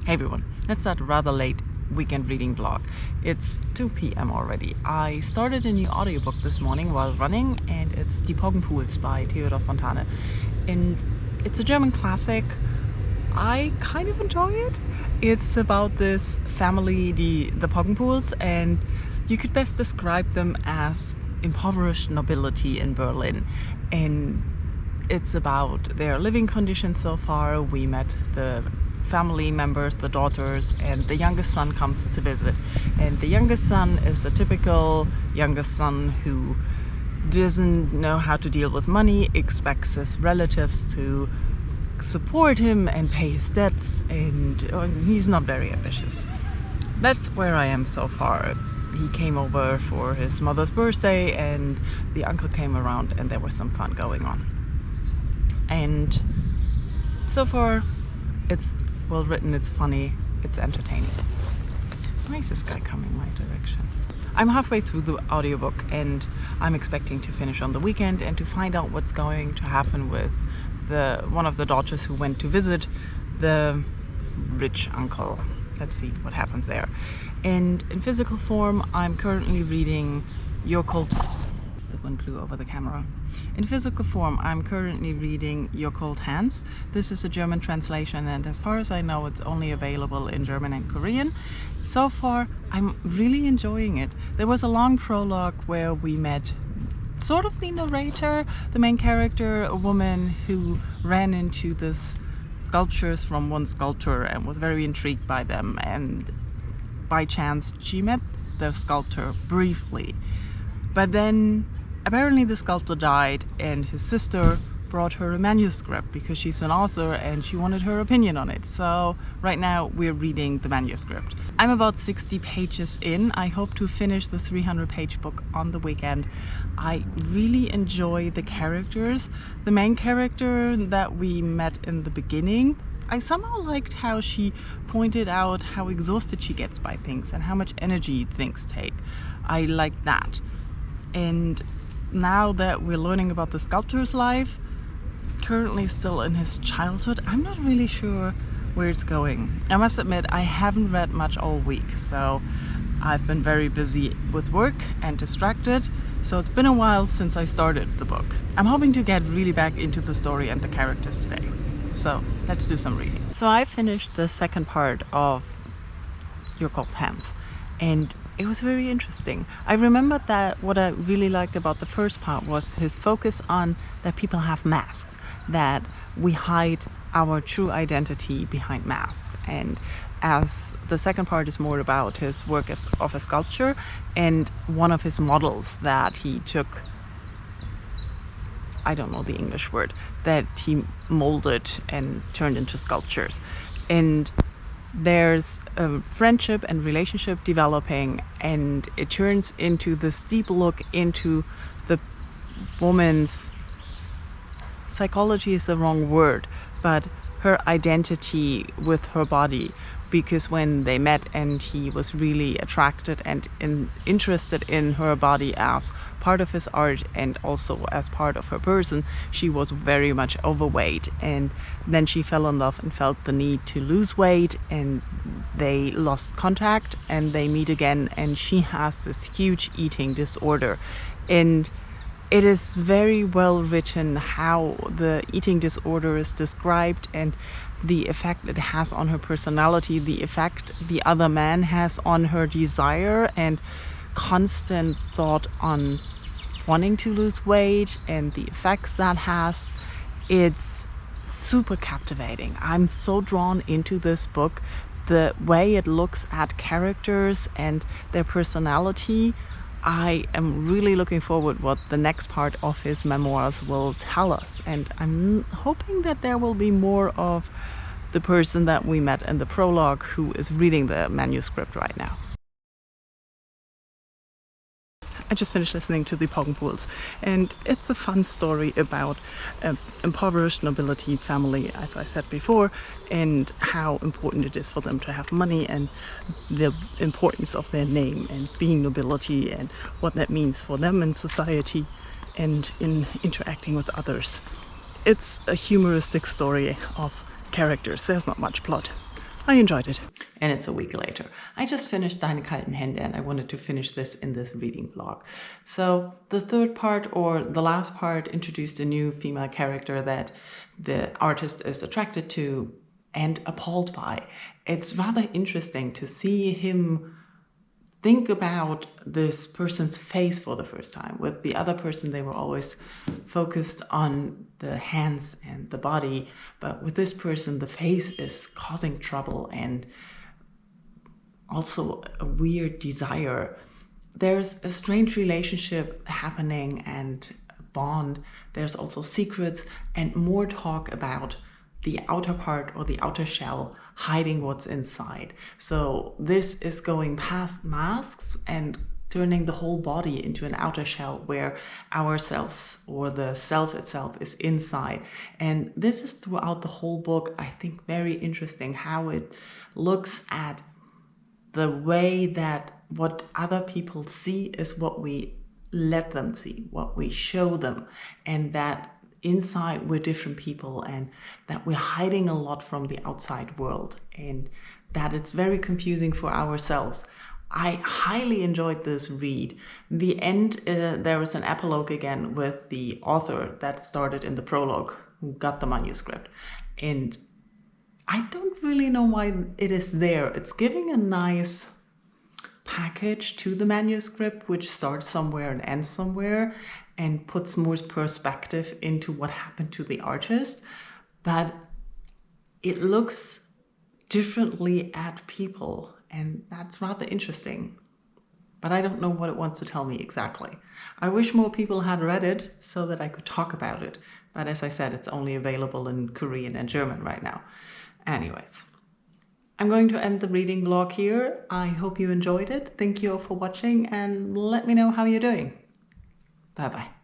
Hey everyone, let's start a rather late weekend reading vlog. It's 2 p.m. already. I started a new audiobook this morning while running, and it's Die Poggenpuhls by Theodor Fontane. And it's a German classic. I kind of enjoy it. It's about this family, the Poggenpuhls, and you could best describe them as impoverished nobility in Berlin. And it's about their living conditions so far. We met the family members, the daughters, and the youngest son comes to visit. And the youngest son is a typical youngest son who doesn't know how to deal with money, expects his relatives to support him and pay his debts, and he's not very ambitious. That's where I am so far. He came over for his mother's birthday, and the uncle came around, and there was some fun going on. And so far, it's well written, it's funny, it's entertaining. Why is this guy coming my direction? I'm halfway through the audiobook, and I'm expecting to finish on the weekend and to find out what's going to happen with one of the daughters who went to visit the rich uncle. Let's see what happens there. And in physical form, I'm currently reading Your Cold... The wind blew over the camera. In physical form, I'm currently reading Your Cold Hands. This is a German translation, and as far as I know, it's only available in German and Korean. So far, I'm really enjoying it. There was a long prologue where we met sort of the narrator, the main character, a woman who ran into this sculptures from one sculptor and was very intrigued by them, and by chance she met the sculptor briefly. But then apparently the sculptor died, and his sister brought her a manuscript because she's an author and she wanted her opinion on it. So right now we're reading the manuscript. I'm about 60 pages in. I hope to finish the 300-page book on the weekend. I really enjoy the characters. The main character that we met in the beginning, I somehow liked how she pointed out how exhausted she gets by things and how much energy things take. I like that. And now that we're learning about the sculptor's life, currently still in his childhood, I'm not really sure where it's going. I must admit, I haven't read much all week, so I've been very busy with work and distracted, so it's been a while since I started the book. I'm hoping to get really back into the story and the characters today. So let's do some reading. So I finished the second part of Your Cold Hands, and it was very interesting. I remembered that what I really liked about the first part was his focus on that people have masks, that we hide our true identity behind masks. And as the second part is more about his work of a sculpture and one of his models that he took, I don't know the English word, that he molded and turned into sculptures. And there's a friendship and relationship developing, and it turns into this deep look into the woman's psychology is the wrong word, but her identity with her body. Because when they met and he was really attracted and interested in her body as part of his art and also as part of her person, she was very much overweight, and then she fell in love and felt the need to lose weight, and they lost contact and they meet again, and she has this huge eating disorder. And it is very well written how the eating disorder is described and the effect it has on her personality, the effect the other man has on her desire and constant thought on wanting to lose weight and the effects that has. It's super captivating. I'm so drawn into this book. The way it looks at characters and their personality, I am really looking forward what the next part of his memoirs will tell us, and I'm hoping that there will be more of the person that we met in the prologue who is reading the manuscript right now. I just finished listening to Die Poggenpuhls, and it's a fun story about impoverished nobility family, as I said before, and how important it is for them to have money and the importance of their name and being nobility and what that means for them in society and in interacting with others. It's a humoristic story of characters. There's not much plot. I enjoyed it. And it's a week later. I just finished Deine kalten Hände and I wanted to finish this in this reading vlog. So the third part, or the last part, introduced a new female character that the artist is attracted to and appalled by. It's rather interesting to see him think about this person's face for the first time. With the other person, they were always focused on the hands and the body, but with this person, the face is causing trouble and also a weird desire. There's a strange relationship happening and a bond. There's also secrets and more talk about the outer part or the outer shell hiding what's inside. So this is going past masks and turning the whole body into an outer shell where ourselves or the self itself is inside. And this is throughout the whole book, I think, very interesting how it looks at the way that what other people see is what we let them see, what we show them, and that inside we're different people and that we're hiding a lot from the outside world and that it's very confusing for ourselves. I highly enjoyed this read. The end, there is an epilogue again with the author that started in the prologue who got the manuscript. And I don't really know why it is there. It's giving a nice package to the manuscript, which starts somewhere and ends somewhere and puts more perspective into what happened to the artist. But it looks differently at people, and that's rather interesting. But I don't know what it wants to tell me exactly. I wish more people had read it so that I could talk about it. But as I said, it's only available in Korean and German right now. Anyways, I'm going to end the reading vlog here. I hope you enjoyed it. Thank you all for watching and let me know how you're doing. Bye-bye.